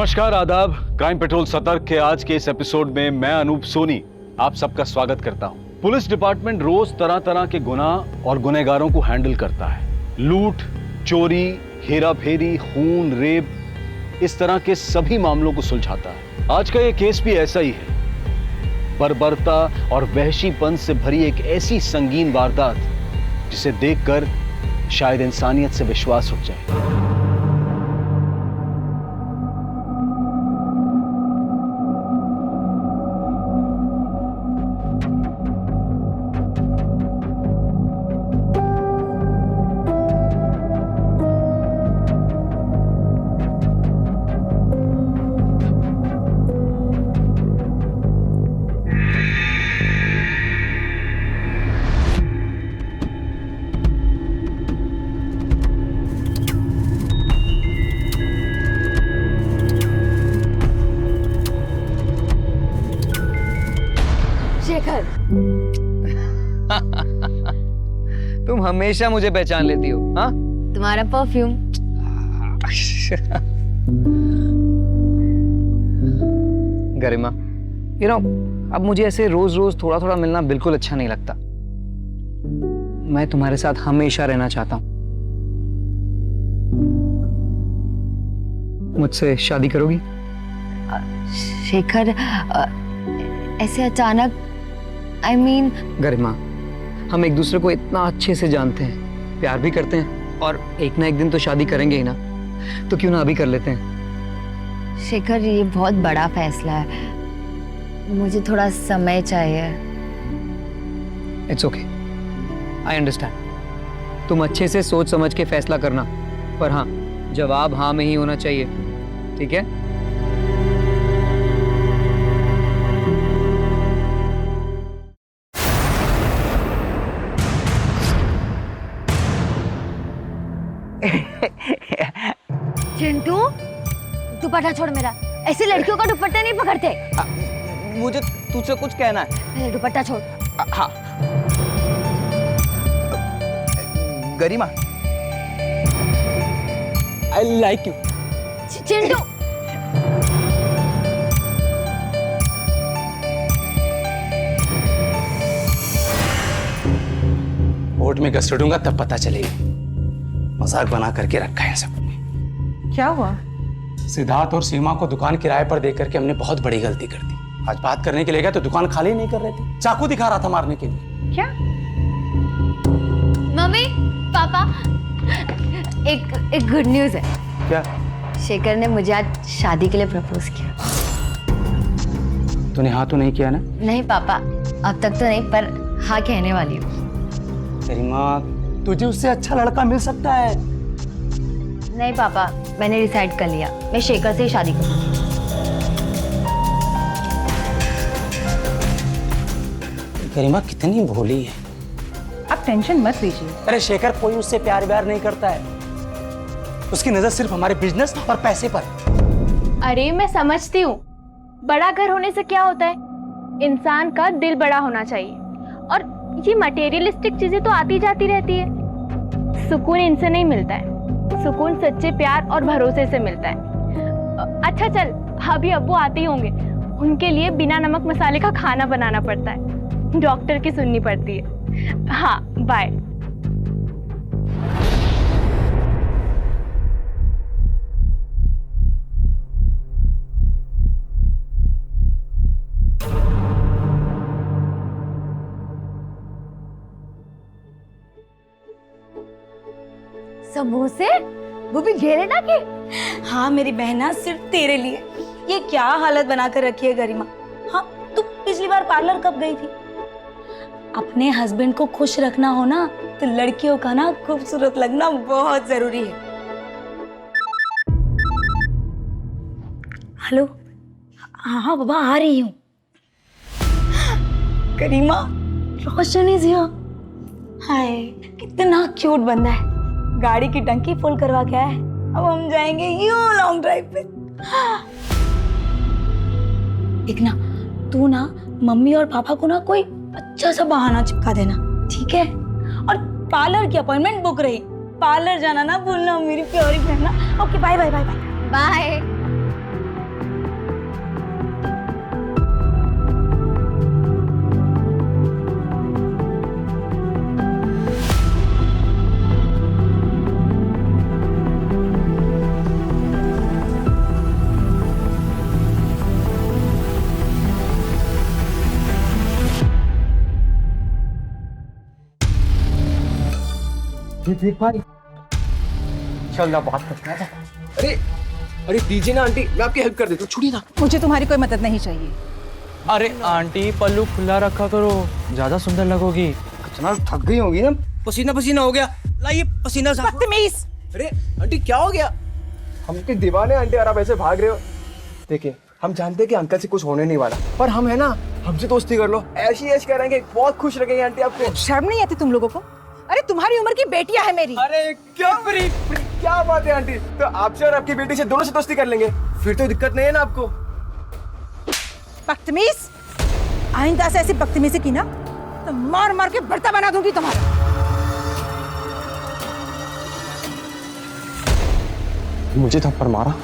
नमस्कार, आदाब। Crime petrol सतर्क के आज के इस एपिसोड में मैं अनूप सोनी आप सबका स्वागत करता हूं। पुलिस डिपार्टमेंट रोज तरह तरह के गुनाह और गुनहगारों को हैंडल करता है। लूट, चोरी, हेरा फेरी, खून, रेप, इस तरह के सभी मामलों को सुलझाता है। आज का ये केस भी ऐसा ही है। बर्बरता और वहशीपन से भरी एक ऐसी संगीन वारदात जिसे देखकर शायद इंसानियत से विश्वास उठ जाए। तुम हमेशा मुझे पहचान लेती हो। हाँ, तुम्हारा परफ्यूम। गरिमा, अब मुझे ऐसे रोज रोज थोड़ा थोड़ा मिलना बिल्कुल अच्छा नहीं लगता। मैं तुम्हारे साथ हमेशा रहना चाहता हूँ। मुझसे शादी करोगी? शेखर, ऐसे अचानक, गरिमा, हम एक दूसरे को इतना अच्छे से जानते हैं, प्यार भी करते हैं और एक ना एक दिन तो शादी करेंगे ही ना, तो क्यों ना अभी कर लेते हैं। शेखर, ये बहुत बड़ा फैसला है, मुझे थोड़ा समय चाहिए। It's okay, I understand. तुम अच्छे से सोच समझ के फैसला करना, पर हाँ, जवाब हाँ में ही होना चाहिए, ठीक है? चिंटू, दुपट्टा छोड़ मेरा। ऐसे लड़कियों का दुपट्टा नहीं पकड़ते। मुझे तुझसे कुछ कहना है। मेरा दुपट्टा छोड़। हाँ, Garima, I like you. Chintu, court में घसीटूंगा तब पता चलेगी। मजाक बना करके रखा है सबने। क्या हुआ? सिद्धार्थ और सीमा को दुकान किराए पर दे करके हमने बहुत बड़ी गलती कर दी। आज बात करने के लिए गया तो दुकान खाली नहीं कर रहे थे, चाकू दिखा रहा था मारने के लिए। क्या? मम्मी, पापा, एक गुड न्यूज है। क्या? शेखर ने मुझे आज शादी के लिए प्रपोज किया। तूने हाँ तो नहीं किया ना? नहीं पापा, अब तक तो नहीं, पर हाँ कहने वाली हूँ। गरिमा, तुझे उससे अच्छा लड़का मिल सकता है। नहीं पापा, मैंने डिसाइड कर लिया, मैं शेखर से ही शादी करूँगी। गरिमा कितनी भोली है। आप टेंशन मत लीजिए। अरे शेखर कोई उससे प्यार व्यार नहीं करता है, उसकी नजर सिर्फ हमारे बिजनेस और पैसे पर है। अरे मैं समझती हूँ, बड़ा घर होने से क्या होता है, इंसान का दिल बड़ा होना चाहिए। और ये मटेरियलिस्टिक चीजें तो आती जाती रहती है, सुकून इनसे नहीं मिलता है। सुकून सच्चे प्यार और भरोसे से मिलता है। अच्छा चल, अभी अब्बू आते ही होंगे, उनके लिए बिना नमक मसाले का खाना बनाना पड़ता है, डॉक्टर की सुननी पड़ती है। हाँ, बाय। समोसे, वो भी घेरे के। हाँ मेरी बहना, सिर्फ तेरे लिए। ये क्या हालत बनाकर रखी है गरिमा। हाँ, तू पिछली बार पार्लर कब गई थी? अपने हस्बैंड को खुश रखना हो ना, तो लड़कियों का ना खूबसूरत लगना बहुत जरूरी है। हेलो, हाँ बाबा, आ रही हूँ। गरिमा, रोशन इज हियर। हाय, कितना क्यूट बंदा है। गाड़ी की टंकी फुल करवा के आया है। अब हम जाएंगे यूं लॉन्ग ड्राइव पे। एक ना, तू ना मम्मी और पापा को ना कोई अच्छा सा बहाना चिपका देना, ठीक है? और पार्लर की अपॉइंटमेंट बुक रही, पार्लर जाना ना भूलना मेरी प्यारी बहना। Okay, bye bye bye bye bye. देख भाई, चल ना बात करते हैं। अरे अरे दीजिए ना आंटी, मैं आपकी हेल्प कर देता हूँ, छुड़िए ना। मुझे तुम्हारी कोई मदद नहीं चाहिए। अरे आंटी पल्लू खुला रखा करो, ज्यादा सुंदर लगोगी। इतना थक गई होगी ना, पसीना पसीना हो गया। लाइए पसीना साफ। बदतमीज। अरे आंटी क्या हो गया? हम के दीवाने आंटी, और आप ऐसे भाग रहे हो। देखिए हम जानते हैं कि अंकल से कुछ होने नहीं वाला, पर हम है ना, हमसे दोस्ती कर लो, ऐसी ऐश करेंगे, बहुत खुश रखेंगे आंटी आपको। शर्म नहीं आती तुम लोगों को? अरे तुम्हारी उम्र की बेटियां है मेरी। अरे क्या क्या बात है आंटी, तो आपसे और आपकी बेटी से दोनों से दोस्ती कर लेंगे, फिर तो दिक्कत नहीं है ना आपको। बदतमीज, आइंदा से ऐसी बदतमीजी की ना तो मार मार के भरता बना दूंगी तुम्हारा। मुझे थप्पड़ मारा?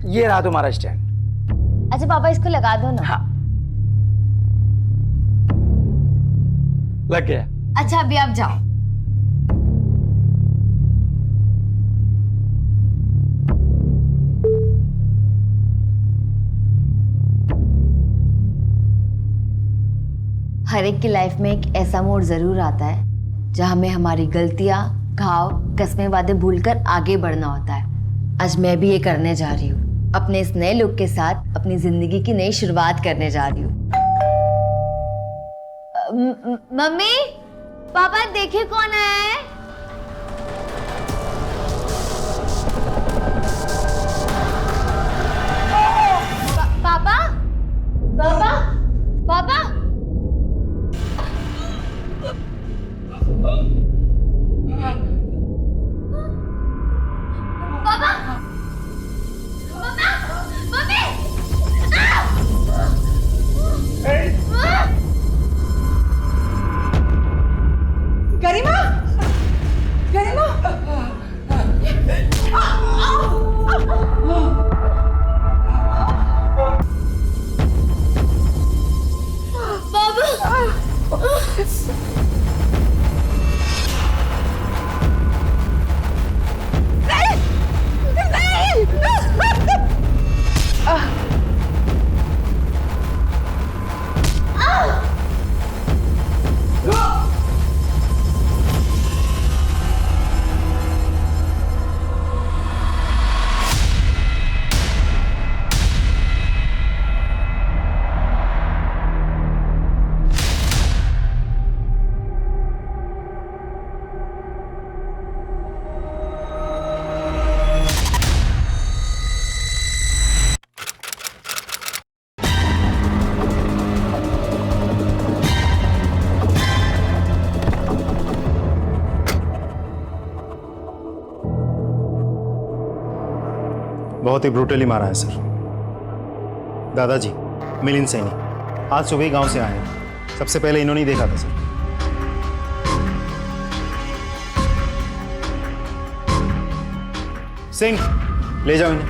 ये रहा तुम्हारा स्टैंड। अच्छा पापा इसको लगा दो ना। हाँ। लग गया। अच्छा अभी आप जाओ। हर एक की लाइफ में एक ऐसा मोड़ जरूर आता है जहां हमें हमारी गलतियां, घाव, कस्में, वादे भूलकर आगे बढ़ना होता है। आज मैं भी ये करने जा रही हूँ। अपने इस नए लुक के साथ अपनी जिंदगी की नई शुरुआत करने जा रही हूँ। मम्मी पापा देखिए कौन है। पापा पापा पापा गरिमा, गरिमा, बहुत ही ब्रूटली मारा है सर। दादाजी मिलिंद सैनी आज सुबह ही गांव से आए हैं। सबसे पहले इन्होंने ही देखा था सर। सिंह ले जाओ इन्हें।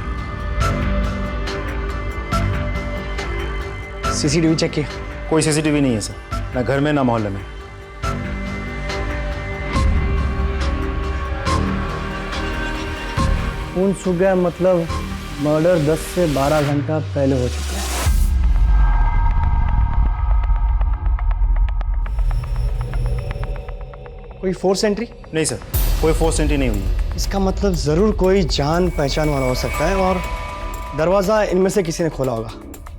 सीसीटीवी चेक किया? कोई सीसीटीवी नहीं है सर, ना घर में ना मोहल्ले में। खून सूख गया मतलब मर्डर 10 से 12 घंटा पहले हो चुका है। कोई फोर्स एंट्री? नहीं सर, कोई फोर्स एंट्री नहीं हुई है। इसका मतलब जरूर कोई जान पहचान वाला हो सकता है और दरवाजा इनमें से किसी ने खोला होगा,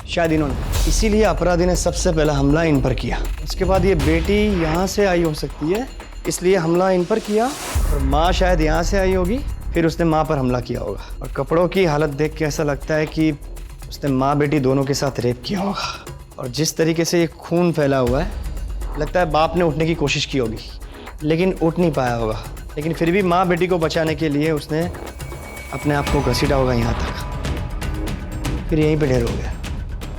शायद इन्होंने। इसीलिए अपराधी ने सबसे पहला हमला इन पर किया। उसके बाद ये बेटी यहाँ से आई हो सकती है, इसलिए हमला इन पर किया, और माँ शायद यहाँ से आई होगी, फिर उसने माँ पर हमला किया होगा। और कपड़ों की हालत देख के ऐसा लगता है कि उसने माँ बेटी दोनों के साथ रेप किया होगा। और जिस तरीके से ये खून फैला हुआ है, लगता है बाप ने उठने की कोशिश की होगी लेकिन उठ नहीं पाया होगा। लेकिन फिर भी माँ बेटी को बचाने के लिए उसने अपने आप को घसीटा होगा यहाँ तक, फिर यहीं पे ढेर हो गया।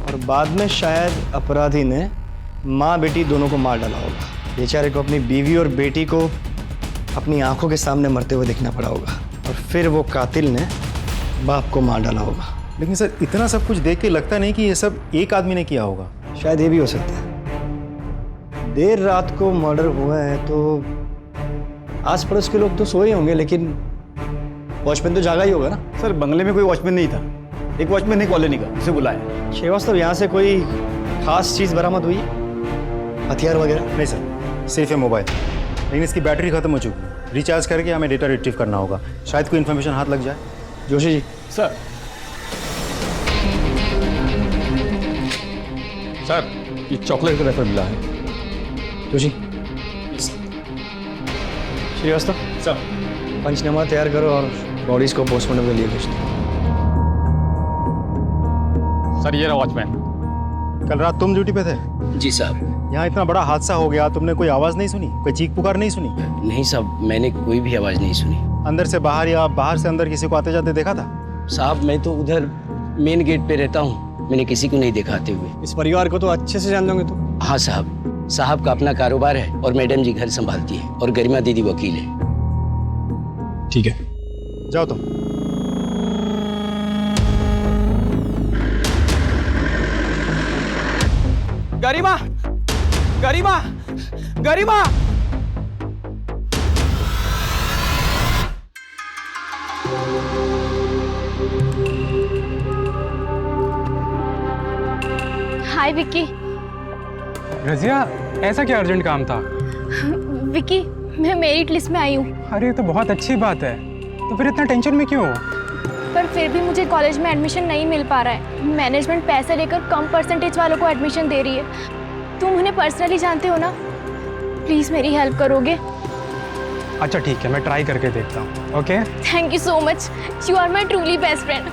और बाद में शायद अपराधी ने माँ बेटी दोनों को मार डाला होगा। बेचारे को अपनी बीवी और बेटी को अपनी आंखों के सामने मरते हुए देखना पड़ा होगा, और फिर वो कातिल ने बाप को मार डाला होगा। लेकिन सर इतना सब कुछ देख के लगता नहीं कि ये सब एक आदमी ने किया होगा। शायद ये भी हो सकता है। देर रात को मर्डर हुआ है तो आस पड़ोस के लोग तो सोए होंगे, लेकिन वॉचमैन तो जागा ही होगा ना। सर बंगले में कोई वॉचमैन नहीं था, एक वॉचमैन है कॉलोनी का, उसे बुलाया। 6 बजे तक यहाँ से कोई खास चीज़ बरामद हुई? हथियार वगैरह? नहीं सर, सिर्फ ये मोबाइल, लेकिन इसकी बैटरी खत्म हो चुकी है। रिचार्ज करके हमें डेटा रिट्रीव करना होगा, शायद कोई इन्फॉर्मेशन हाथ लग जाए। जोशी जी। सर सर ये चॉकलेट का रेफर मिला है। जोशी। श्रीवास्तव सर, पंचनामा तैयार करो और बॉडीज को पोस्टमार्टम के लिए भेज दो। सर ये रहा वॉचमैन। कल रात तुम ड्यूटी पे थे? जी साहब। यहाँ इतना बड़ा हादसा हो गया, तुमने कोई आवाज़ नहीं सुनी, कोई चीख पुकार नहीं सुनी? नहीं साहब, मैंने कोई भी आवाज़ नहीं सुनी। अंदर से बाहर या बाहर से अंदर किसी को आते जाते देखा था? साहब मैं तो उधर मेन गेट पे रहता हूँ, मैंने किसी को नहीं देखा आते हुए। इस परिवार को तो अच्छे से जान दोगे तुम? हाँ साहब, साहब का अपना कारोबार है और मैडम जी घर संभालती है और गरिमा दीदी वकील है। ठीक है, जाओ तुम। गरिमा, गरिमा, गरिमा। हाय विक्की। रजिया, ऐसा क्या अर्जेंट काम था? विक्की, मैं मेरिट लिस्ट में आई हूँ। अरे ये तो बहुत अच्छी बात है, तो फिर इतना टेंशन में क्यों? पर फिर भी मुझे कॉलेज में एडमिशन नहीं मिल पा रहा है। मैनेजमेंट पैसे लेकर कम परसेंटेज वालों को एडमिशन दे रही है। तुम उन्हें पर्सनली जानते हो ना, प्लीज़ मेरी हेल्प करोगे? अच्छा ठीक है, मैं ट्राई करके देखता हूँ। Okay, thank you so much, you are my truly best friend.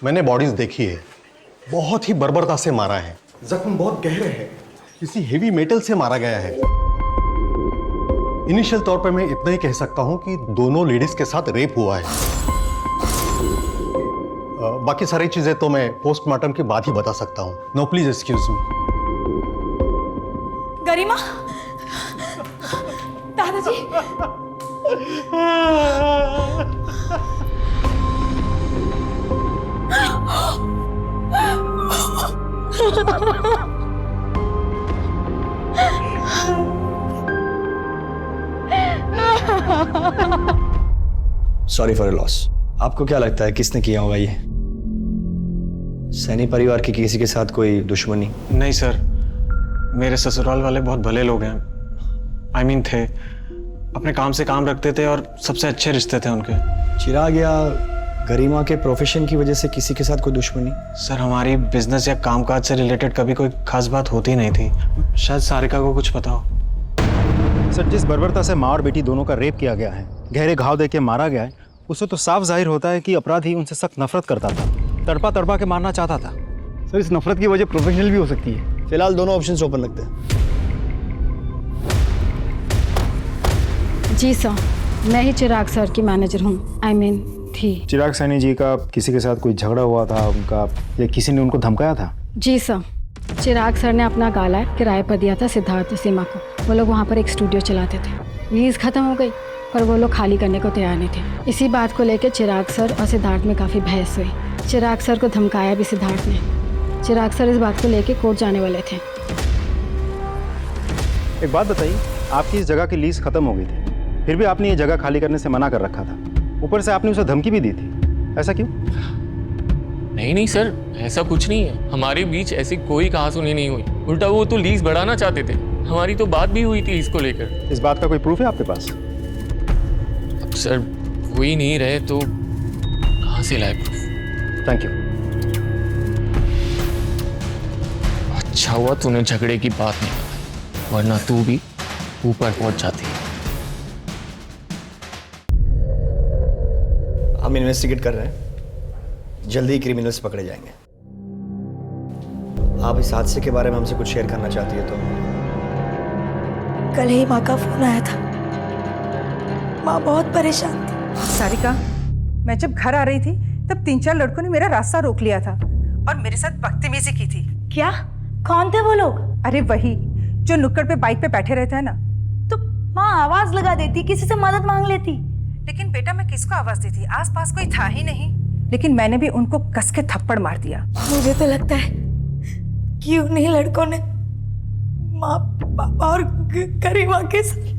मैंने बॉडीज देखी है, बहुत ही बर्बरता से मारा है, जख्म बहुत गहरे हैं, किसी हेवी मेटल से मारा गया है। इनिशियल तौर पर मैं इतना ही कह सकता हूं कि दोनों लेडीज के साथ रेप हुआ है। बाकी सारी चीजें तो मैं पोस्टमार्टम के बाद ही बता सकता हूं। No please excuse me. Garima, दादाजी। Sorry for loss. आपको क्या लगता है किसने किया होगा ये? सैनी परिवार की किसी के साथ कोई दुश्मनी? नहीं सर, मेरे ससुराल वाले बहुत भले लोग हैं। I mean थे, अपने काम से काम रखते थे और सबसे अच्छे रिश्ते थे उनके। चिराग या गरिमा के प्रोफेशन की वजह से किसी के साथ कोई दुश्मनी? सर हमारी बिजनेस या कामकाज से रिलेटेड कभी कोई खास बात होती नहीं थी। शायद सारिका को कुछ पता हो। सर, जिस बर्बरता से माँ और बेटी दोनों का रेप किया गया है, गहरे घाव देके मारा गया है, उससे तो साफ जाहिर होता है कि अपराधी उनसे सख्त नफरत करता था, तड़पा तड़पा के मारना चाहता था। सर, इस नफरत की वजह प्रोफेशनल भी हो सकती है। फिलहाल दोनों ऑप्शंस ओपन रखते हैं। जी सर, मैं ही चिराग सर की मैनेजर हूँ। I mean थी। चिराग सैनी जी का किसी के साथ कोई झगड़ा हुआ था उनका, या किसी ने उनको धमकाया था? जी सर, चिराग सर ने अपना गाला किराए पर दिया था सिद्धार्थ सीमा को। वो लोग वहाँ पर एक स्टूडियो चलाते थे। लीज खत्म हो गई पर वो लोग खाली करने को तैयार नहीं थे। इसी बात को लेकर चिराग सर और सिद्धार्थ में काफ़ी बहस हुई। चिराग सर को धमकाया भी सिद्धार्थ ने। चिराग सर इस बात को लेकर कोर्ट जाने वाले थे। एक बात बताइए, आपकी इस जगह की लीज खत्म हो गई थी, फिर भी आपने ये जगह खाली करने से मना कर रखा था। ऊपर से आपने उसे धमकी भी दी थी, ऐसा क्यों? नहीं सर, ऐसा कुछ नहीं है। हमारे बीच ऐसी कोई कहासुनी नहीं हुई। उल्टा वो तो लीज बढ़ाना चाहते थे। हमारी तो बात भी हुई थी इसको लेकर। इस बात का कोई प्रूफ है आपके पास? अब सर हो ही नहीं रहे तो कहाँ से लाए प्रूफ? Thank you. अच्छा हुआ तूने झगड़े की बात नहीं बताई, वरना तू भी ऊपर पहुंच जाती। हम इन्वेस्टिगेट कर रहे हैं, जल्दी ही क्रिमिनल्स पकड़े जाएंगे। आप इस हादसे के बारे में हमसे कुछ शेयर करना चाहती है तो? कल ही माँ का फोन आया था। माँ बहुत परेशान थी। सारिका, मैं जब घर आ रही थी तब 3-4 लड़कों ने मेरा रास्ता रोक लिया था और मेरे साथ बदतमीजी की थी। क्या? कौन थे वो लोग? अरे वही जो नुक्कड़ पे बाइक पे बैठे रहते हैं ना। तो माँ आवाज लगा देती, किसी से मदद मांग लेती। लेकिन बेटा मैं किसको आवाज देती, आसपास कोई था ही नहीं। लेकिन मैंने भी उनको कस के थप्पड़ मार दिया। मुझे तो लगता है कि उन्हीं लड़कों ने माँ, पापा और गरिमा के साथ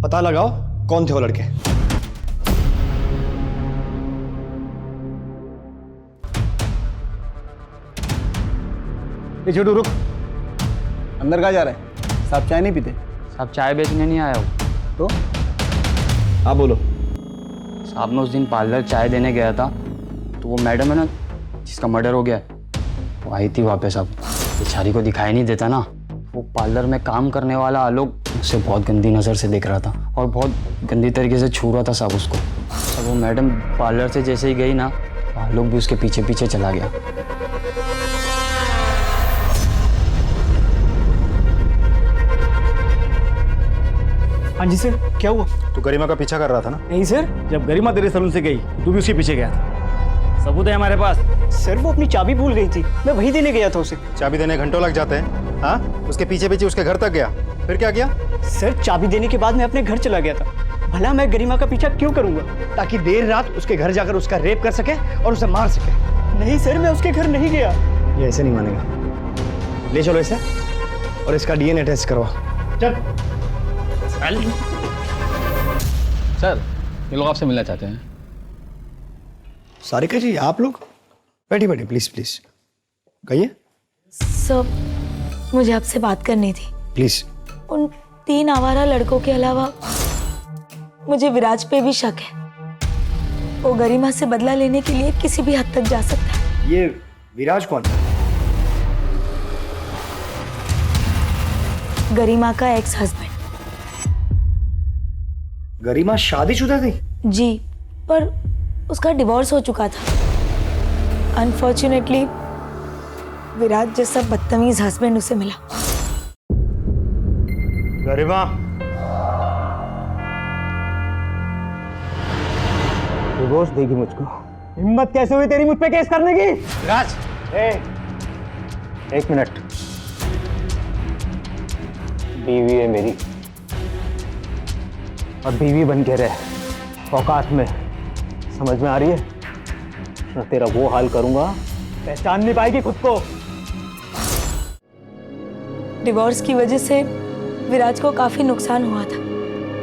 पता लगाओ कौन थे वो लड़के। ये छोटू रुक, अंदर कहाँ जा रहा है? साहब चाय नहीं पीते? साहब चाय बेचने नहीं आया हूँ। तो आप बोलो। साहब मैं उस दिन पार्लर चाय देने गया था, तो वो मैडम है ना जिसका मर्डर हो गया, वो आई थी वापस। अब बेचारी को दिखाई नहीं देता ना, वो पार्लर में काम करने वाला आलोक उसे बहुत गंदी नज़र से देख रहा था और बहुत गंदी तरीके से छू रहा था साहब उसको। अब वो मैडम पार्लर से जैसे ही गई ना, आलोक भी उसके पीछे पीछे चला गया। हाँ जी सर, क्या हुआ? तू गरिमा का पीछा कर रहा था ना? नहीं सर, जब गरिमा तेरे सलून से गई तू भी उसके पीछे गया था। सबूत है हमारे पास। सर वो अपनी चाबी भूल गई थी, मैं वही देने गया था उसे। चाबी देने घंटों लग जाते हैं। हाँ, उसके पीछे पीछे उसके घर तक गया, फिर क्या किया? सर चाबी देने के बाद मैं अपने घर चला गया था। भला मैं गरिमा का पीछा क्यों करूंगा? ताकि देर रात उसके घर जाकर उसका रेप कर सके और उसे मार सके। नहीं सर, मैं उसके घर नहीं गया। ये ऐसे नहीं मानेगा, ले चलो इसे और इसका डीएनए टेस्ट करवा। चल। सर, ये लोग आपसे मिलना चाहते हैं। सारिका जी, आप लोग बैठिए बैठिए, प्लीज प्लीज कहिए। सर मुझे आपसे बात करनी थी। प्लीज। उन 3 आवारा लड़कों के अलावा मुझे विराज पे भी शक है। वो गरिमा से बदला लेने के लिए किसी भी हद तक जा सकता है। ये विराज कौन? गरिमा का एक्स हस्बैंड। गरिमा शादीशुदा थी? जी, पर उसका डिवोर्स हो चुका था। अनफॉर्चुनेटली विराज जैसा बदतमीज हस्बैंड उसे मिला। गरिमा, डिवोर्स देगी मुझको? हिम्मत कैसे हुई तेरी मुझ पे केस करने की? राज, एक मिनट। बीवी है मेरी, और बीवी बन के रहे औकात में। समझ में आ रही है ना? तेरा वो हाल करूंगा, पहचान नहीं पाएगी खुद को। डिवोर्स की वजह से विराज को काफी नुकसान हुआ था,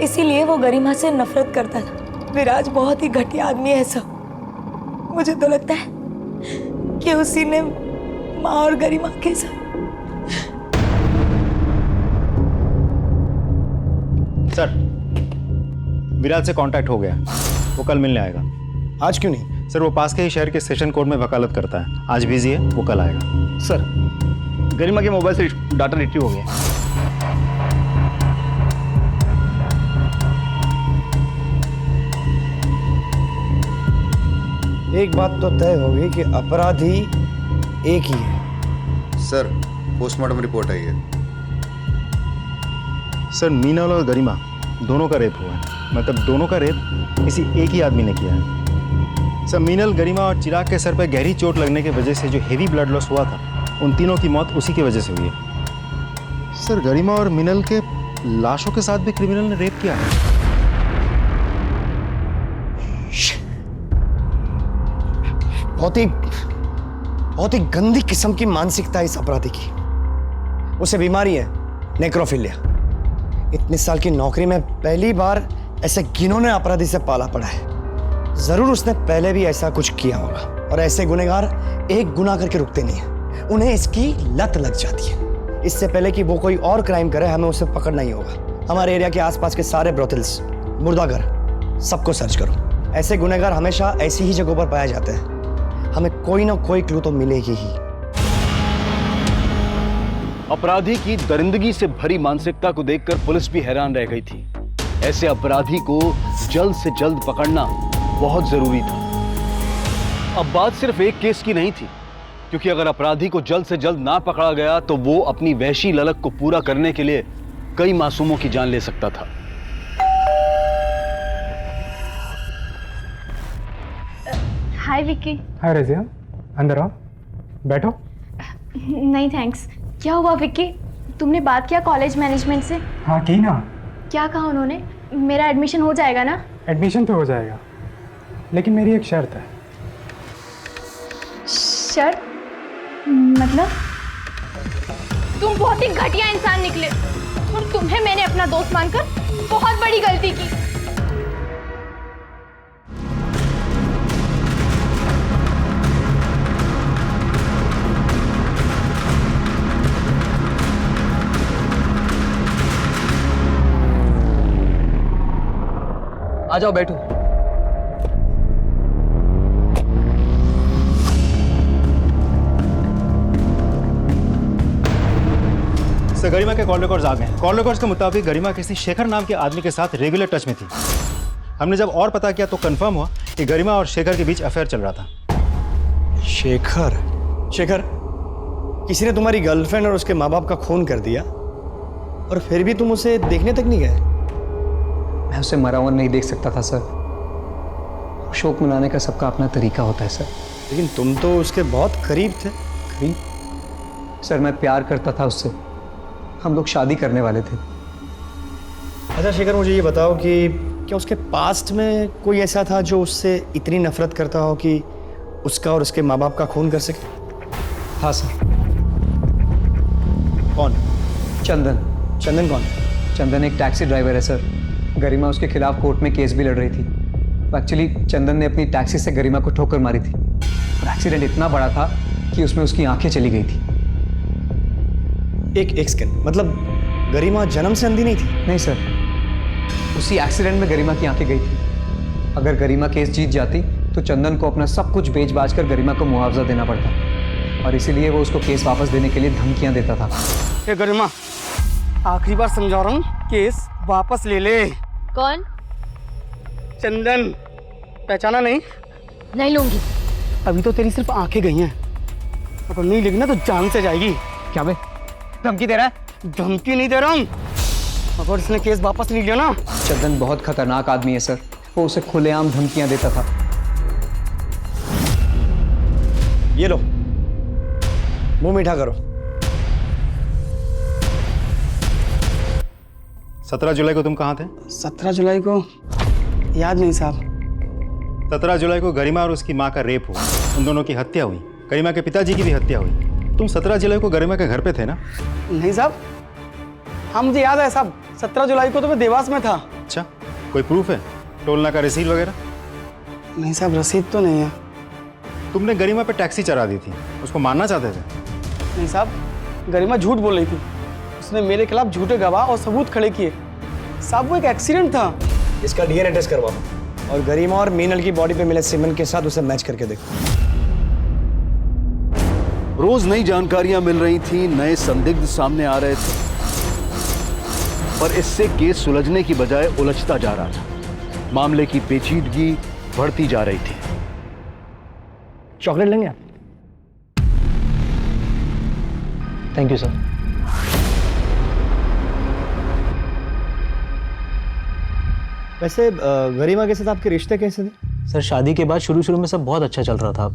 इसीलिए वो गरिमा से नफरत करता था। विराज बहुत ही घटिया आदमी है सर। मुझे तो लगता है कि उसी ने माँ और गरिमा के साथ। सर, विराज से कांटेक्ट हो गया, वो कल मिलने आएगा। आज क्यों नहीं? सर वो पास के ही शहर के सेशन कोर्ट में वकालत करता है, आज बिजी है, वो कल आएगा। सर, गरिमा के मोबाइल से डाटा रिट्रीव हो गया। एक बात तो तय होगी कि अपराधी एक ही है। सर, पोस्टमार्टम रिपोर्ट आई है। सर मीनल और गरिमा दोनों का रेप हुआ है, मतलब दोनों का रेप किसी एक ही आदमी ने किया है। सर मीनल, गरिमा और चिराग के सर पर गहरी चोट लगने की वजह से जो हेवी ब्लड लॉस हुआ था, उन तीनों की मौत उसी की वजह से हुई है। सर, गरिमा और मीनल के लाशों के साथ भी क्रिमिनल ने रेप किया है। बहुत ही गंदी किस्म की मानसिकता है इस अपराधी की। उसे बीमारी है नेक्रोफिलिया। इतने साल की नौकरी में पहली बार ऐसे घिनौने अपराधी से पाला पड़ा है। जरूर उसने पहले भी ऐसा कुछ किया होगा, और ऐसे गुनहगार एक गुनाह करके रुकते नहीं है, उन्हें इसकी लत लग जाती है। इससे पहले कि वो कोई और क्राइम करे, हमें उसे पकड़ना ही होगा। हमारे एरिया के आसपास के सारे ब्रोथल्स, मुर्दाघर, सबको सर्च करो। ऐसे गुनहगार हमेशा ऐसी ही जगहों पर पाए जाते हैं। हमें कोई ना कोई क्लू तो मिलेगी ही। अपराधी की दरिंदगी से भरी मानसिकता को देखकर पुलिस भी हैरान रह गई थी। ऐसे अपराधी को जल्द से जल्द पकड़ना बहुत जरूरी था। अब बात सिर्फ एक केस की नहीं थी, क्योंकि अगर अपराधी को जल्द से जल्द ना पकड़ा गया तो वो अपनी वहशी ललक को पूरा करने के लिए कई मासूमों की जान ले सकता था। हाय विक्की। हाय रजिया, अंदर आओ, बैठो। नहीं थैंक्स। क्या हुआ विक्की? तुमने बात किया कॉलेज मैनेजमेंट से? हाँ की ना। क्या कहा उन्होंने? मेरा एडमिशन हो जाएगा ना? एडमिशन तो हो जाएगा, लेकिन मेरी एक शर्त है। शर्त? मतलब? तुम बहुत ही घटिया इंसान निकले, और तुम्हें मैंने अपना दोस्त मानकर बहुत बड़ी गलती की। आ जाओ बैठो। सर गरिमा के कॉल रिकॉर्ड्स आ गए हैं। कॉल रिकॉर्ड्स के मुताबिक गरिमा किसी शेखर नाम के आदमी के साथ रेगुलर टच में थी। हमने जब और पता किया तो कंफर्म हुआ कि गरिमा और शेखर के बीच अफेयर चल रहा था। शेखर? शेखर, किसी ने तुम्हारी गर्लफ्रेंड और उसके माँ बाप का खून कर दिया और फिर भी तुम उसे देखने तक नहीं गए? मैं उसे मरा हुआ नहीं देख सकता था सर। शोक मनाने का सबका अपना तरीका होता है सर। लेकिन तुम तो उसके बहुत करीब थे। करीब? सर मैं प्यार करता था उससे। हम लोग शादी करने वाले थे। अच्छा शेखर, मुझे ये बताओ कि क्या उसके पास्ट में कोई ऐसा था जो उससे इतनी नफरत करता हो कि उसका और उसके माँ बाप का खून कर सके? हाँ सर। कौन? चंदन। चंदन कौन? चंदन एक टैक्सी ड्राइवर है सर। गरिमा उसके खिलाफ कोर्ट में केस भी लड़ रही थी। एक्चुअली चंदन ने अपनी टैक्सी से गरिमा को ठोकर मारी थी और एक्सीडेंट इतना बड़ा था कि उसमें उसकी आंखें चली गई थी। एक सेकंड, मतलब गरिमा जन्म से अंधी नहीं थी? नहीं सर, उसी एक्सीडेंट में गरिमा की आंखें गई थी। अगर गरिमा केस जीत जाती तो चंदन को अपना सब कुछ बेच बाच कर गरिमा को मुआवजा देना पड़ता और इसीलिए वो उसको केस वापस देने के लिए धमकियां देता था। ए गरिमा, आखिरी बार समझा रहा हूँ, केस वापस ले ले। कौन? चंदन। पहचाना नहीं? नहीं लूंगी। अभी तो तेरी सिर्फ आंखें गई हैं, अगर नहीं लेगी ना तो जान से जाएगी। क्या बे, धमकी दे रहा है? धमकी नहीं दे रहा हूँ, अगर इसने केस वापस नहीं लिया ना। चंदन बहुत खतरनाक आदमी है सर। वो उसे खुलेआम धमकियां देता था। ये लो, मुंह मीठा करो। 17 जुलाई को तुम कहाँ थे? 17 जुलाई को याद नहीं साहब। 17 जुलाई को गरिमा और उसकी माँ का रेप हुआ। उन दोनों की हत्या हुई। गरिमा के पिताजी की भी हत्या हुई। तुम 17 जुलाई को गरिमा के घर पे थे ना? नहीं साहब, हाँ मुझे याद है साहब। 17 जुलाई को तो मैं देवास में था। अच्छा, कोई प्रूफ है? टोलना का रसीद वगैरह? नहीं साहब, रसीद तो नहीं है। तुमने गरिमा पे टैक्सी चढ़ा दी थी, उसको मारना चाहते थे? नहीं साहब, गरिमा झूठ बोल रही थी। उसने मेरे खिलाफ झूठे गवाह और सबूत खड़े किए। साहब वो एक एक्सीडेंट था। इसका डीएनए टेस्ट करवाओ और गरिमा और मीनल की बॉडी पे मिले सीमेन के साथ उसे मैच करके देखो। रोज नई जानकारियां मिल रही थी, नए संदिग्ध सामने आ रहे थे, पर इससे केस सुलझने की बजाय उलझता जा रहा था। मामले की पेचीदगी बढ़ती जा रही थी। चॉकलेट लेंगे आप? Thank you sir. वैसे गरिमा के साथ आपके रिश्ते कैसे थे? सर शादी के बाद शुरू में सब बहुत अच्छा चल रहा था।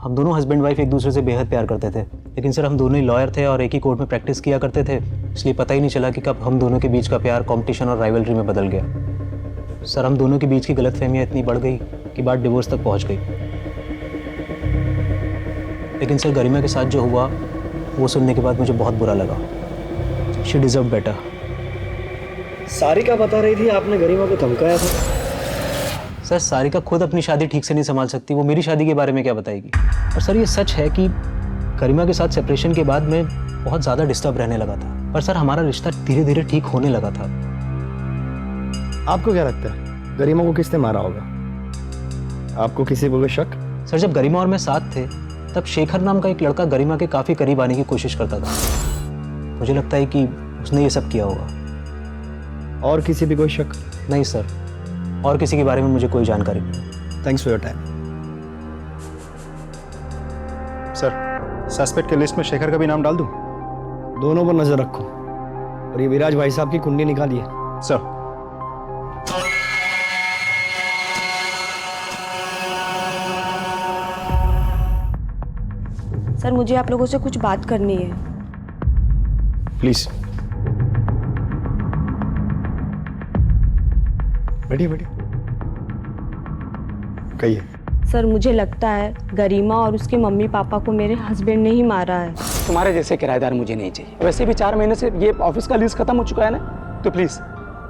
हम दोनों हस्बैंड वाइफ एक दूसरे से बेहद प्यार करते थे, लेकिन सर हम दोनों ही लॉयर थे और एक ही कोर्ट में प्रैक्टिस किया करते थे, इसलिए पता ही नहीं चला कि कब हम दोनों के बीच का प्यार कॉम्पिटिशन और राइवलरी में बदल गया। सर हम दोनों के बीच की गलतफहमियां इतनी बढ़ गई कि बात डिवोर्स तक पहुंच गई। लेकिन सर गरिमा के साथ जो हुआ वो सुनने के बाद मुझे बहुत बुरा लगा। She deserve better. सारिका बता रही थी आपने गरिमा को धमकाया था। सर सारिका खुद अपनी शादी ठीक से नहीं संभाल सकती, वो मेरी शादी के बारे में क्या बताएगी। और सर ये सच है कि गरिमा के साथ सेपरेशन के बाद मैं बहुत ज़्यादा डिस्टर्ब रहने लगा था, पर सर हमारा रिश्ता धीरे धीरे ठीक होने लगा था। आपको क्या लगता है गरिमा को किसने मारा होगा? आपको किसी को शक? सर जब गरिमा और मैं साथ थे तब शेखर नाम का एक लड़का गरिमा के काफ़ी करीब आने की कोशिश करता था। मुझे लगता है कि उसने ये सब किया होगा। और किसी भी कोई शक? नहीं सर, और किसी के बारे में मुझे कोई जानकारी नहीं। Thanks for your time. Sir suspect के लिस्ट में शेखर का भी नाम डाल दूं? दोनों पर नजर रखो और ये विराज भाई साहब की कुंडली निकालिए। सर। सर मुझे आप लोगों से कुछ बात करनी है। प्लीज बैठिए बैठिए, कहिए। सर मुझे लगता है गरिमा और उसके मम्मी पापा को मेरे हस्बैंड ने ही मारा है। तुम्हारे जैसे किराएदार मुझे नहीं चाहिए। वैसे भी 4 महीने से ये ऑफिस का लीज खत्म हो चुका है ना, तो प्लीज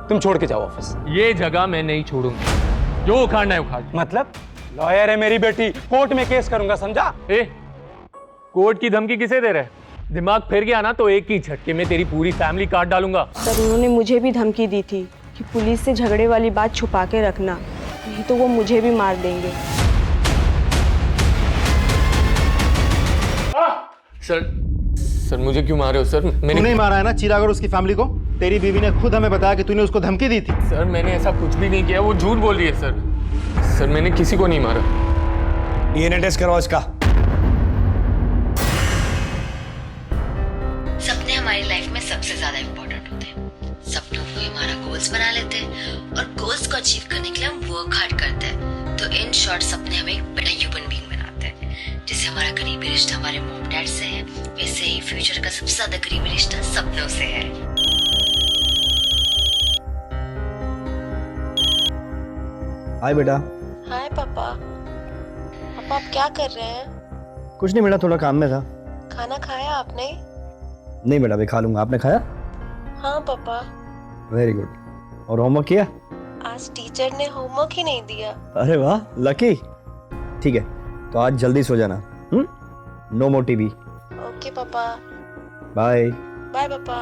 तुम छोड़ के जाओ ऑफिस। ये जगह मैं नहीं छोड़ूंगा, जो उखाड़ना है उखाड़। मतलब लॉयर है मेरी बेटी, कोर्ट में केस करूंगा, समझा? कोर्ट की धमकी किसे दे रहे? दिमाग फिर गया ना तो एक ही झटके में तेरी पूरी फैमिली काट डालूंगा। सर उन्होंने मुझे भी धमकी दी थी कि पुलिस से झगड़े वाली बात छुपा के रखना, नहीं तो वो मुझे भी मार देंगे। सर मुझे क्यों मारे हो सर? मैंने नहीं मारा है ना चिराग और उसकी फैमिली को। तेरी बीवी ने खुद हमें बताया कि तूने उसको धमकी दी थी। सर मैंने ऐसा कुछ भी नहीं किया, वो झूठ बोल रही है सर मैंने किसी को नहीं मारा। डीएनए टेस्ट करवाओ इसका। सपने हमारी लाइफ में सबसे ज्यादा इम्पोर्टेंट होते हैं। सपनों को हमारा गोल्स बना लेते हैं और गोल्स को अचीव करने के लिए हम वर्क हार्ड करते हैं। तो इन शॉर्ट सपने हमें एक बड़ा ह्यूमन बीइंग बनाते हैं। जैसे हमारा करीबी रिश्ता हमारे मॉम डैड से है, वैसे ही फ्यूचर का सबसे ज्यादा करीबी रिश्ता सपनों से है। हाय बेटा। हाय पापा। पापा आप क्या कर रहे हैं? कुछ नहीं बेटा, थोड़ा काम में था। खाना खाया आपने? नहीं बेटा, अभी खा लूंगा। आपने खाया? हाँ पापा। Very good. और होमवर्क किया? आज टीचर ने होमवर्क ही नहीं दिया। अरे वाह, लकी। ठीक है, तो आज जल्दी सो जाना। No more TV. ओके पापा। बाय। बाय पापा।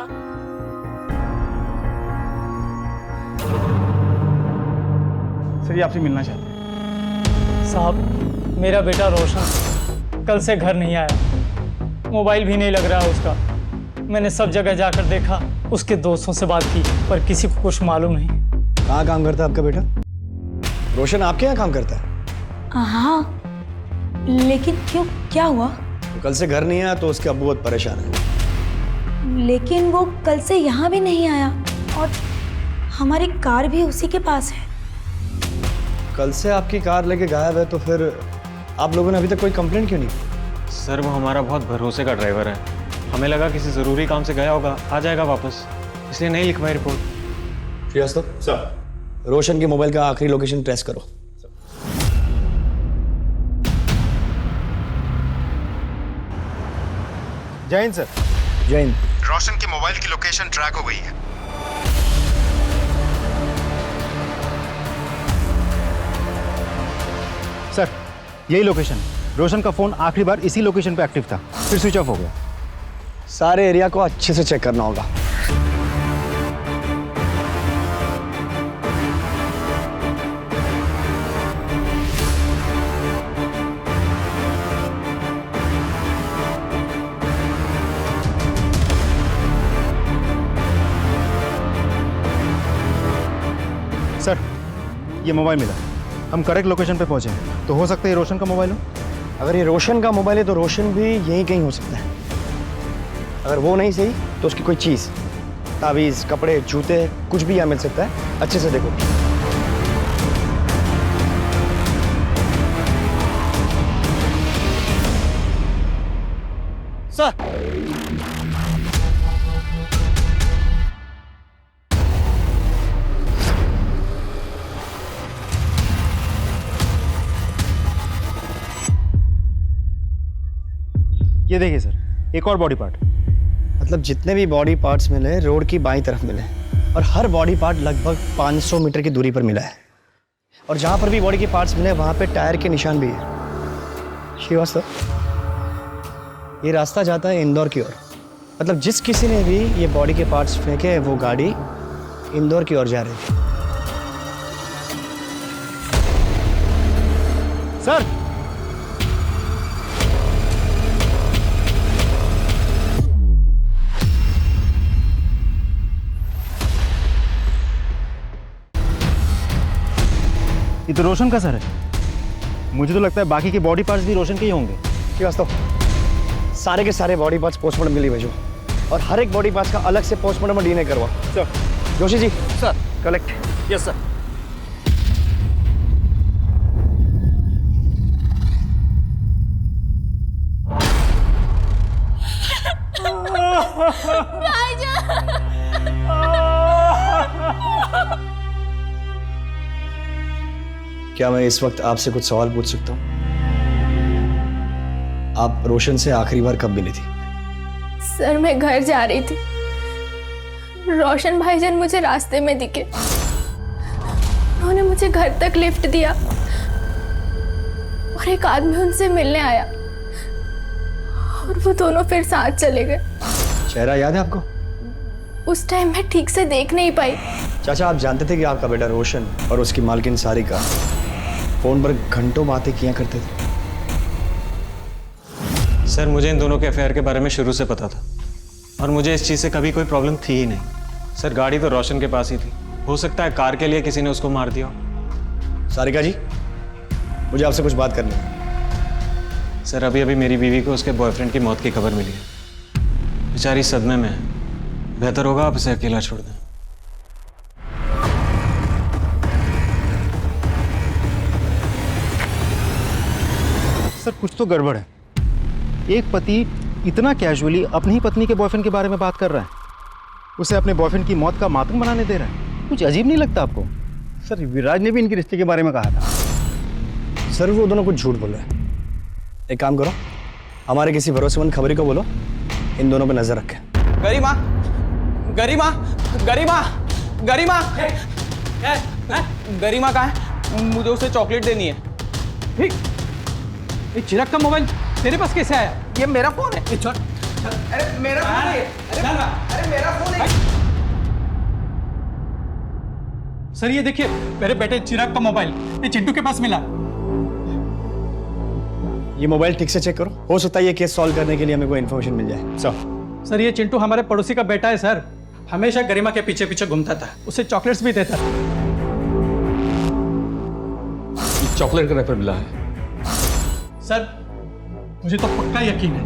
सर ये आपसे मिलना चाहते हैं। साहब मेरा बेटा रोशन कल से घर नहीं आया, मोबाइल भी नहीं लग रहा है उसका। मैंने सब जगह जाकर देखा, उसके दोस्तों से बात की, पर किसी को कुछ मालूम नहीं। कहाँ काम करता है आपका बेटा? रोशन आपके यहाँ काम करता है? हाँ, लेकिन क्यों, क्या हुआ? तो कल से घर नहीं आया तो उसके अब्बू बहुत परेशान है। लेकिन वो कल से यहाँ भी नहीं आया और हमारी कार भी उसी के पास है। कल से आपकी कार लेके गायब है, तो फिर आप लोगों ने अभी तक कोई कंप्लेंट क्यों नहीं? सर वो हमारा बहुत भरोसे का ड्राइवर है, हमें लगा किसी ज़रूरी काम से गया होगा, आ जाएगा वापस, इसलिए नहीं लिखवाई रिपोर्ट। श्रीवास्तव सर, रोशन के मोबाइल का आखिरी लोकेशन ट्रेस करो। जय हिंद सर। जय हिंद। रोशन के मोबाइल की लोकेशन ट्रैक हो गई है। सर यही लोकेशन। रोशन का फोन आखिरी बार इसी लोकेशन पे एक्टिव था, फिर स्विच ऑफ हो गया। सारे एरिया को अच्छे से चेक करना होगा। सर ये मोबाइल मिला, हम करेक्ट लोकेशन पे पहुंचे हैं, तो हो सकता है ये रोशन का मोबाइल हो। अगर ये रोशन का मोबाइल है तो रोशन भी यहीं कहीं हो सकता है। अगर वो नहीं सही तो उसकी कोई चीज़, तावीज़, कपड़े, जूते, कुछ भी यहाँ मिल सकता है। अच्छे से देखो। सर ये देखिए सर, एक और बॉडी पार्ट। मतलब जितने भी बॉडी पार्ट्स मिले रोड की बाईं तरफ मिले, और हर बॉडी पार्ट लगभग 500 मीटर की दूरी पर मिला है। और जहाँ पर भी बॉडी के पार्ट्स मिले वहाँ पे टायर के निशान भी है। श्रीवास्तव, ये रास्ता जाता है इंदौर की ओर। मतलब जिस किसी ने भी ये बॉडी के पार्ट्स फेंके, वो गाड़ी इंदौर की ओर जा रही थी। सर ये तो रोशन का सर है। मुझे तो लगता है बाकी के बॉडी पार्ट्स भी रोशन के ही होंगे। श्रीवास्तव, सारे के सारे बॉडी पार्ट्स पोस्टमार्टम के लिए भेजो, और हर एक बॉडी पार्ट्स का अलग से पोस्टमार्टम और डीएनए करवाओ। Sir. Joshi ji. Sir. Collect. Yes sir. क्या मैं इस वक्त आपसे कुछ सवाल पूछ सकता हूँ? आप रोशन से आखिरी बार कब मिली थी? सर मैं घर जा रही थी, रोशन भाईजान मुझे रास्ते में दिखे। उन्होंने मुझे घर तक लिफ्ट दिया और एक आदमी उनसे मिलने आया और वो दोनों फिर साथ चले गए। चेहरा याद है आपको? उस टाइम मैं ठीक से देख नहीं पाई। चाचा, आप जानते थे कि आपका बेटा रोशन और उसकी मालकिन सारिका फोन पर घंटों बातें किया करते थे? सर मुझे इन दोनों के अफेयर के बारे में शुरू से पता था और मुझे इस चीज़ से कभी कोई प्रॉब्लम थी ही नहीं। सर गाड़ी तो रोशन के पास ही थी, हो सकता है कार के लिए किसी ने उसको मार दिया हो। सारिका जी, मुझे आपसे कुछ बात करनी है। सर अभी अभी मेरी बीवी को उसके बॉयफ्रेंड की मौत की खबर मिली है। बेचारी सदमे में है, बेहतर होगा आप इसे अकेला छोड़ दें। सर कुछ तो गड़बड़ है। एक पति इतना कैजुअली अपनी ही पत्नी के बॉयफ्रेंड के बारे में बात कर रहा है, उसे अपने बॉयफ्रेंड की मौत का मातम बनाने दे रहा है। कुछ अजीब नहीं लगता आपको? सर विराज ने भी इनके रिश्ते के बारे में कहा था। सर वो दोनों कुछ झूठ बोल रहे हैं। एक काम करो, हमारे किसी भरोसेमंद खबरी को बोलो, इन दोनों पे नजर रखें। गरिमा, गरिमा, गरिमा, गरिमा, गरिमा कहाँ है? मुझे उसे चॉकलेट देनी है। ये चिराग का मोबाइल तेरे पास कैसे आया? ये मेरा फोन है। अरे मेरा फोन है। अरे मेरा फोन है। सर ये देखिए, मेरे बेटे चिराग का मोबाइल ये चिंटू के पास मिला। ये मोबाइल ठीक से चेक करो, हो सकता है ये केस सॉल्व करने के लिए हमें कोई इन्फॉर्मेशन मिल जाए। सर ये चिंटू हमारे पड़ोसी का बेटा है सर, हमेशा गरिमा के पीछे पीछे घूमता था, उसे चॉकलेट्स भी देता था। चॉकलेट का रेफर मिला है। सर मुझे तो पक्का यकीन है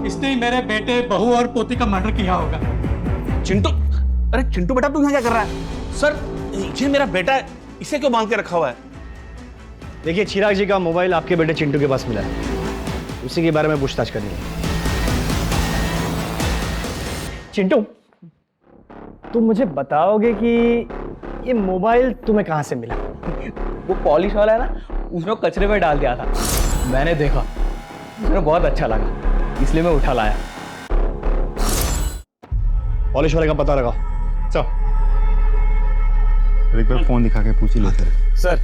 इसने ही मेरे बेटे, बहू और पोती का मर्डर किया होगा। चिंटू, अरे चिंटू बेटा तू यहाँ क्या कर रहा है? सर ये मेरा बेटा है, इसे क्यों बांध के रखा हुआ है? देखिए, चिराग जी का मोबाइल आपके बेटे चिंटू के पास मिला है, उसी के बारे में पूछताछ करनी है। चिंटू, तुम मुझे बताओगे कि ये मोबाइल तुम्हें कहाँ से मिला? वो पॉलिश वाला है ना, उसने कचरे में डाल दिया था। मैंने देखा, मुझे बहुत अच्छा लगा, इसलिए मैं उठा लाया। पॉलिश वाले का पता लगाओ। चलो एक बार फोन दिखा के पूछ ही लेते हैं। सर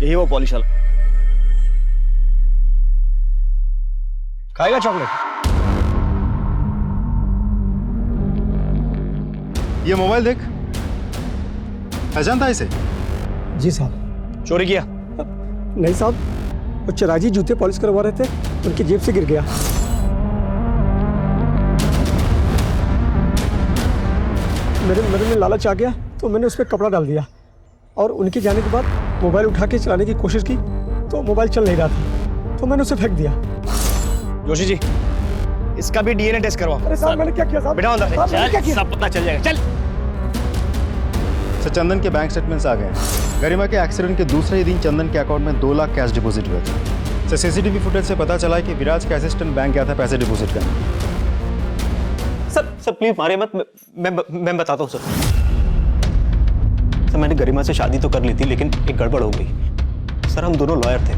यही वो पॉलिश वाला। खाएगा चॉकलेट? ये मोबाइल देख, पहचानता है इसे? जी साहब। चोरी किया? नहीं साहब, वो चिराग जी जूते पॉलिश करवा रहे थे, उनकी जेब से गिर गया। मेरे में लालच आ गया तो मैंने उस पर कपड़ा डाल दिया और उनके जाने के बाद मोबाइल उठा के चलाने की कोशिश की तो मोबाइल चल नहीं रहा था, तो मैंने उसे फेंक दिया। जोशी जी, इसका भी डीएनए टेस्ट करवाओ। अरे साहब मैंने क्या किया साहब? बेटा अंदर साहब, मैंने क्या किया? सब पता चल जाएगा। चल। सर चंदन के बैंक स्टेटमेंट्स आ गए हैं। गरिमा के एक्सीडेंट के दूसरे ही दिन चंदन के अकाउंट में 2 लाख कैश डिपॉजिट हुए थे। सर सीसीटीवी फुटेज से पता चला है कि विराज का असिस्टेंट बैंक गया था पैसे डिपॉजिट करने। सर प्लीज मारे मत, मैं बताता हूँ सर। मैंने गरिमा से शादी तो कर ली थी, लेकिन एक गड़बड़ हो गई। सर हम दोनों लॉयर थे,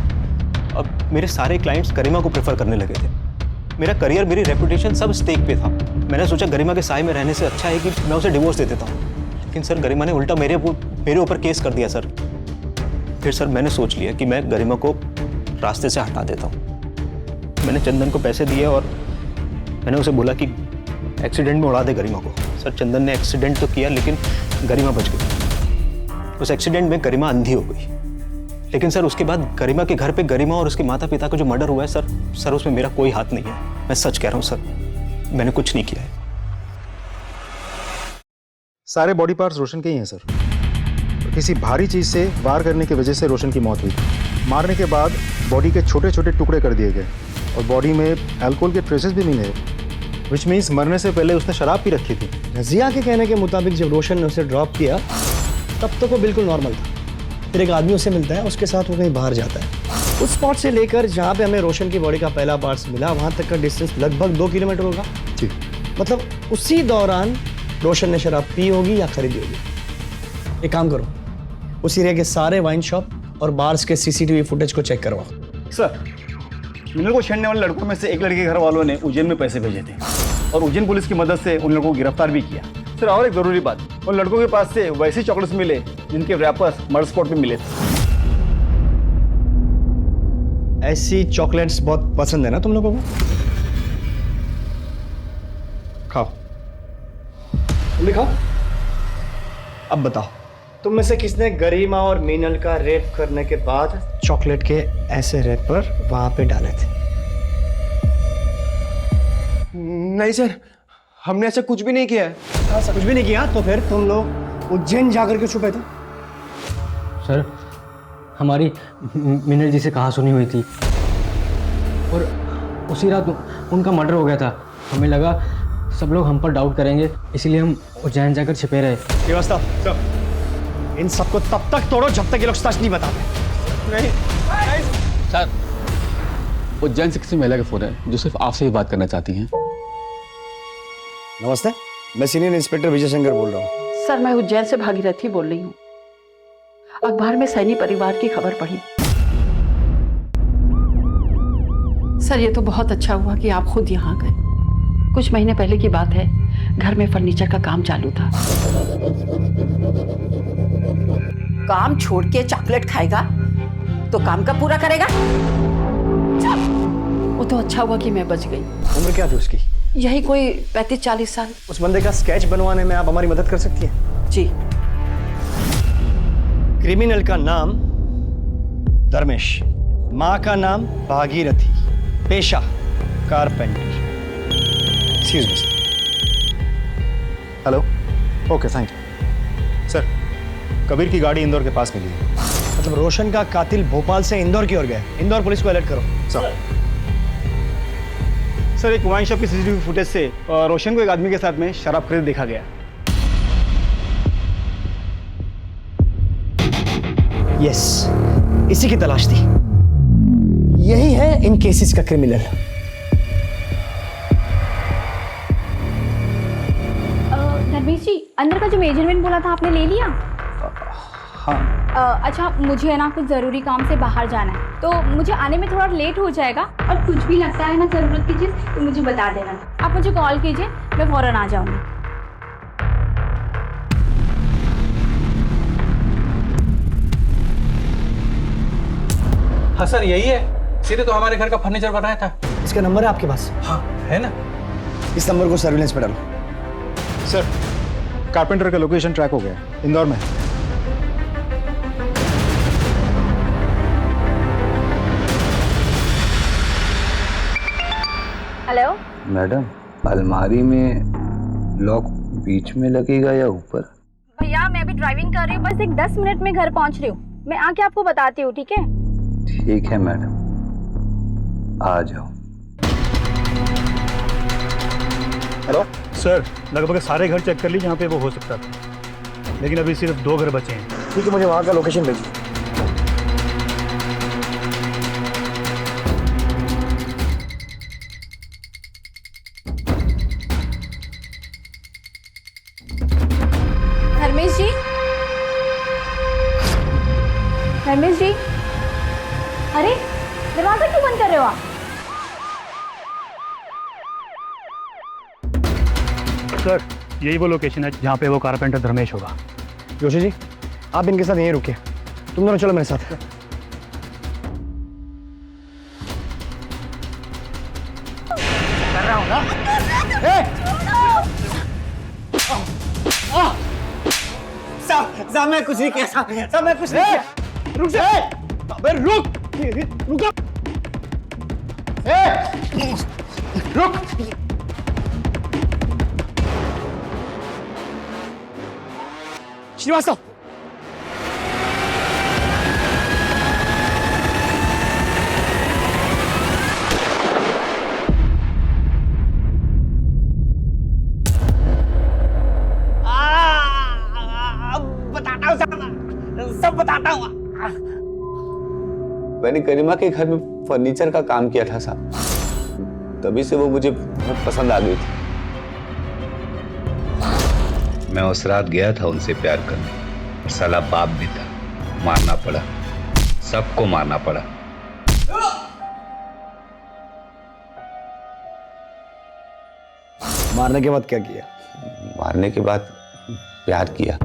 अब मेरे सारे क्लाइंट्स गरिमा को प्रेफर करने लगे थे। मेरा करियर, मेरी रेपुटेशन सब स्टेक पे था। मैंने सोचा गरिमा के साए में रहने से अच्छा है कि मैं उसे डिवोर्स दे देता हूँ, लेकिन सर गरिमा ने उल्टा मेरे ऊपर केस कर दिया सर। फिर सर मैंने सोच लिया कि मैं गरिमा को रास्ते से हटा देता हूँ। मैंने चंदन को पैसे दिए और मैंने उसे बोला कि एक्सीडेंट में उड़ा दे गरिमा को। सर चंदन ने एक्सीडेंट तो किया, लेकिन गरिमा बच गई। उस एक्सीडेंट में गरिमा अंधी हो गई, लेकिन सर उसके बाद गरिमा के घर पे गरिमा और उसके माता पिता का जो मर्डर हुआ है सर उसमें मेरा कोई हाथ नहीं है। मैं सच कह रहा हूँ सर, मैंने कुछ नहीं किया है। सारे बॉडी पार्ट्स रोशन के ही हैं सर। किसी भारी चीज से वार करने की वजह से रोशन की मौत हुई। मारने के बाद बॉडी के छोटे छोटे टुकड़े कर दिए गए और बॉडी में अल्कोहल के ट्रेसेस भी मिले, विच मीन्स मरने से पहले उसने शराब पी रखी थी। रजिया के कहने के मुताबिक जब रोशन ने उसे ड्रॉप किया तब तक वो बिल्कुल नॉर्मल था। फिर एक आदमी उसे मिलता है, उसके साथ वो कहीं बाहर जाता है। उस स्पॉट से लेकर जहाँ पे हमें रोशन की बॉडी का पहला पार्ट्स मिला, वहाँ तक का डिस्टेंस लगभग 2 किलोमीटर होगा। जी। मतलब उसी दौरान रोशन ने शराब पी होगी या खरीदी होगी। एक काम करो, उस एरिया के सारे वाइन शॉप और बार्स के सीसीटीवी फुटेज को चेक करवाओ। सर, मिनल को छेड़ने वाले लड़कों में से एक लड़के के घर वालों ने उज्जैन में पैसे भेजे थे और उज्जैन पुलिस की मदद से उन लोगों को गिरफ्तार भी किया। सर और एक जरूरी बात, उन लड़कों के पास से वैसे चॉकलेट्स मिले जिनके रैपर्स मर्डर स्पॉट पे मिले थे। ऐसी चॉकलेट्स बहुत पसंद है ना तुम लोगों को? खाओ, तुम भी खाओ। अब बताओ, तुम में से किसने गरिमा और मीनल का रेप करने के बाद चॉकलेट के ऐसे रैपर वहां पे डाले थे? नहीं सर, हमने ऐसा कुछ भी नहीं किया है। ऐसा कुछ भी नहीं किया तो फिर तुम लोग उज्जैन जाकर के छुपे थे? सर, हमारी मीनल जी से कहा सुनी हुई थी और उसी रात उनका मर्डर हो गया था। हमें लगा सब लोग हम पर डाउट करेंगे, इसीलिए हम उज्जैन जाकर छिपे रहे। व्यवस्था सर, इन सबको तब तक तोड़ो जब तक ये लोग सच नहीं बताते। नहीं सर, उज्जैन से किसी महिला का फोन है जो सिर्फ आपसे ही बात करना चाहती हैं। नमस्ते, मैं सीनियर इंस्पेक्टर विजय शंकर बोल रहा हूँ। सर, मैं उज्जैन से भागीरथी बोल रही हूँ। अखबार में सैनी परिवार की खबर पढ़ी। सर, ये तो बहुत अच्छा हुआ कि आप खुद यहाँ गए। कुछ महीने पहले की बात है, घर में फर्नीचर का काम चालू था। काम छोड़ के चॉकलेट खाएगा तो काम कब पूरा करेगा? वो तो अच्छा हुआ कि मैं बच गई। उम्र क्या थी उसकी? यही कोई 35-40 साल। उस बंदे का स्केच बनवाने में आप हमारी मदद कर सकती हैं? जी। क्रिमिनल का नाम धर्मेश, माँ का नाम भागीरथी, पेशा carpenter. Excuse me. Hello, okay thank you. Sir, Kabir की गाड़ी इंदौर के पास मिली है। मतलब रोशन का कातिल भोपाल से इंदौर की ओर गया। इंदौर पुलिस को अलर्ट करो। सर, एक वाइन शॉप की सीसीटीवी फुटेज से रोशन को एक आदमी के साथ में शराब खरीद देखा गया। यस, इसी की तलाश थी। यही है इन केसेस का क्रिमिनल। धर्मेश जी, अंदर का जो मेजरमेंट बोला था आपने ले लिया? हाँ। अच्छा, मुझे है ना कुछ ज़रूरी काम से बाहर जाना है, तो मुझे आने में थोड़ा लेट हो जाएगा। और कुछ भी लगता है ना ज़रूरत की चीज़ तो मुझे बता देना। आप मुझे कॉल कीजिए, मैं फ़ौरन आ जाऊँगी। हाँ सर, यही है। सीधे तो हमारे घर का फर्नीचर बनाया था। इसका नंबर है आपके पास? हाँ, है ना। इस नंबर को सर्विलेंस पे डालो। सर, कारपेंटर का लोकेशन ट्रैक हो गया, इंदौर में। हेलो मैडम, अलमारी में लॉक बीच में लगेगा या ऊपर? भैया, मैं अभी ड्राइविंग कर रही हूँ, बस एक 10 मिनट में घर पहुँच रही हूँ। मैं आके आपको बताती हूँ, ठीक है? ठीक है मैडम, आ जाओ। हेलो सर, लगभग सारे घर चेक कर ली जहाँ पे वो हो सकता था, लेकिन अभी सिर्फ 2 घर बचे हैं। ठीक है, मुझे वहाँ का लोकेशन भेजिए। धर्मेश जी, धर्मेश जी, अरे दरवाजा क्यों बंद कर रहे हो आप? सर, यही वो लोकेशन है जहाँ पे वो कारपेंटर धर्मेश होगा। जोशी जी, आप इनके साथ यहीं रुकिए। तुम दोनों चलो मेरे साथ। कर रहा हूँ ना। साहब, मैं कुछ नहीं किया। साहब, मैं कुछ नहीं किया। रुक जा। अबे रुक, रुक। रुक। श्रीवास्तव, बताता हूँ, सब बताता हूँ। मैंने गरिमा के घर में फर्नीचर का काम किया था साहब, तभी से वो मुझे बहुत पसंद आ गई थी। मैं उस रात गया था उनसे प्यार करने, साला बाप भी था, मारना पड़ा, सबको मारना पड़ा। मारने के बाद क्या किया? मारने के बाद प्यार किया।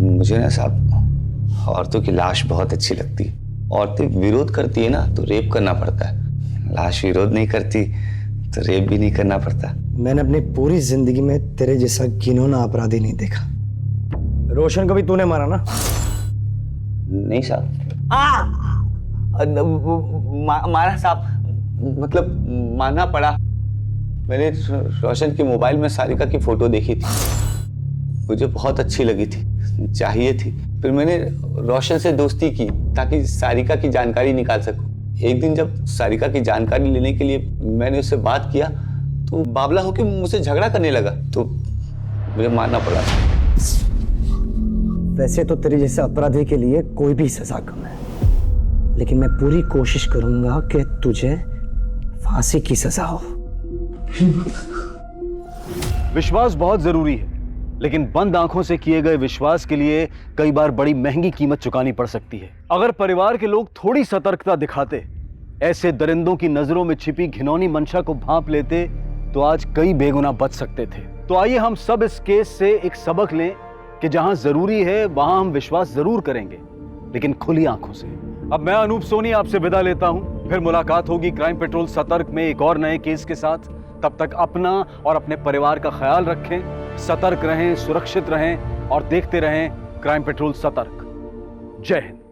मुझे ना साहब औरतों की लाश बहुत अच्छी लगती है। औरतें विरोध करती है ना तो रेप करना पड़ता है, लाश विरोध नहीं करती तो रेप भी नहीं करना पड़ता। मैंने अपनी पूरी जिंदगी में तेरे जैसा घिनौना अपराधी नहीं देखा। रोशन को भी तूने मारा ना? नहीं साहब। मारा साहब, मतलब मारना पड़ा। मैंने रोशन के मोबाइल में सारिका की फोटो देखी थी, मुझे बहुत अच्छी लगी थी, चाहिए थी। फिर मैंने रोशन से दोस्ती की ताकि सारिका की जानकारी निकाल सकूं। एक दिन जब सारिका की जानकारी लेने के लिए मैंने उससे बात किया तो बावला होकर मुझसे झगड़ा करने लगा, तो मुझे मारना पड़ा। वैसे तो तेरे जैसे अपराधी के लिए कोई भी सजा कम है, लेकिन मैं पूरी कोशिश करूंगा कि तुझे फांसी की सजा हो। विश्वास बहुत जरूरी है, लेकिन बंद आंखों से किए गए विश्वास के लिए कई बार बड़ी महंगी कीमत चुकानी पड़ सकती है। अगर परिवार के लोग थोड़ी सतर्कता दिखाते, ऐसे दरिंदों की नजरों में छिपी घिनौनी मंशा को भांप लेते, तो आज कई बेगुनाह बच सकते थे। तो आइए हम सब इस केस से एक सबक लें कि जहां जरूरी है वहां हम विश्वास जरूर करेंगे, लेकिन खुली आंखों से। अब मैं अनूप सोनी आपसे विदा लेता हूं, फिर मुलाकात होगी क्राइम पेट्रोल सतर्क में एक और नए केस के साथ। तब तक अपना और अपने परिवार का ख्याल रखें, सतर्क रहें, सुरक्षित रहें और देखते रहें क्राइम पेट्रोल सतर्क। जय हिंद।